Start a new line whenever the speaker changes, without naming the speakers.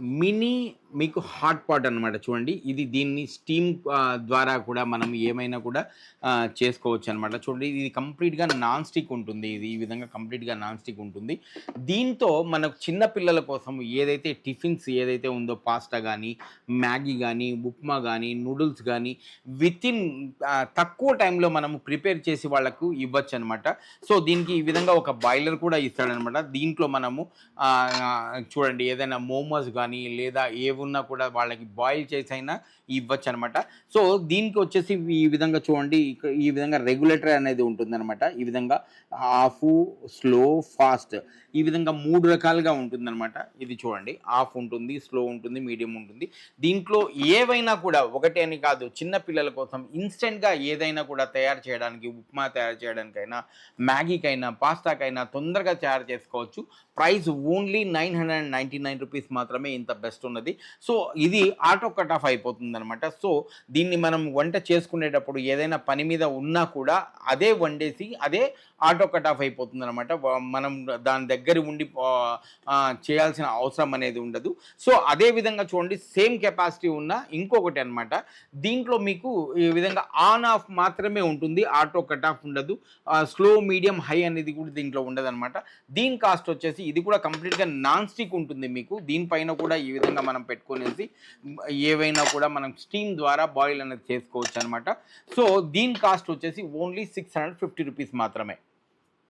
Mini మీకు hot pot అనమాట చూడండి. ఇది దీన్ని స్టీమ్ ద్వారా కూడా మనం ఏమైనా కూడా చేసుకోవచ్చనమాట. చూడండి ఇది కంప్లీట్‌గా నాన్ స్టిక్ ఉంటుంది. ఇది ఈ విధంగా కంప్లీట్‌గా నాన్ స్టిక్ ఉంటుంది. దీంతో మనకు చిన్న పిల్లల కోసం ఏదైతే టిఫిన్స్ ఏదైతే ఉందో పాస్తా గానీ, మ్యాగీ గానీ, ఉప్మా గానీ, నూడిల్స్ గానీ వితిన్ తక్కువ టైంలో మనము ప్రిపేర్ చేసి వాళ్ళకు ఇవ్వచ్చనమాట. సో, దీనికి ఈ విధంగా ఒక బాయిలర్ కూడా ఇస్తాడనమాట. దీంట్లో మనము చూడండి ఏదైనా మోమోస్ గానీ, లేదా ఏవున్నా కూడా వాళ్ళకి బాయిల్ చేసైనా ఇవ్వచ్చనమాట. సో, దీనికొచ్చేసి ఈ విధంగా చూడండి ఈ విధంగా రెగ్యులేటర్ అనేది ఉంటుందనమాట. ఈ విధంగా హాఫు, స్లో, ఫాస్ట్ ఈ విధంగా 3 రకాలుగా ఉంటుందనమాట. ఇది చూడండి హాఫ్ ఉంటుంది, స్లో ఉంటుంది, మీడియం ఉంటుంది. దీంట్లో ఏవైనా కూడా ఒకటి అని కాదు చిన్న పిల్లల కోసం ఇన్‌స్టంట్‌గా ఏదైనా కూడా తయారు చేయడానికి ఉప్మా తయారు చేయడానికైనా, మ్యాగీకైనా, పాస్తాకైనా తొందరగా తయారు చేసుకోవచ్చు. ప్రైస్ ఓన్లీ రూ. 999 మాత్రమే ఇంత బెస్ట్ ఉన్నది. సో, ఇది ఆటో కట్ ఆఫ్ అయిపోతుందనమాట. సో, దీన్ని మనం వంట చేసుకునేటప్పుడు ఏదైనా పని మీద ఉన్నా కూడా అదే వండేసి అదే ఆటో కట్ ఆఫ్ అయిపోతుందనమాట. మనం దాని దగ్గర ఉండి చేయాల్సిన అవసరం అనేది ఉండదు. సో, అదే విధంగా చూడండి సేమ్ కెపాసిటీ ఉన్న ఇంకొకటి అనమాట. దీంట్లో మీకు ఈ విధంగా ఆన్ ఆఫ్ మాత్రమే ఉంటుంది. ఆటో కట్ ఆఫ్ ఉండదు. స్లో, మీడియం, హై అనేది కూడా దీంట్లో ఉండదనమాట. దీని కాస్ట్ వచ్చేసి ఇది కూడా కంప్లీట్‌గా నాన్ స్టిక్ ఉంటుంది మీకు. దీనిపైన కూడా ఈ విధంగా మనం పెట్టుకొనేసి ఏవైనా కూడా మనం స్టీమ్ ద్వారా బాయిల్ అనేది చేసుకోవచ్చనమాట. సో, దీని కాస్ట్ వచ్చేసి ఓన్లీ రూ. 650 మాత్రమే.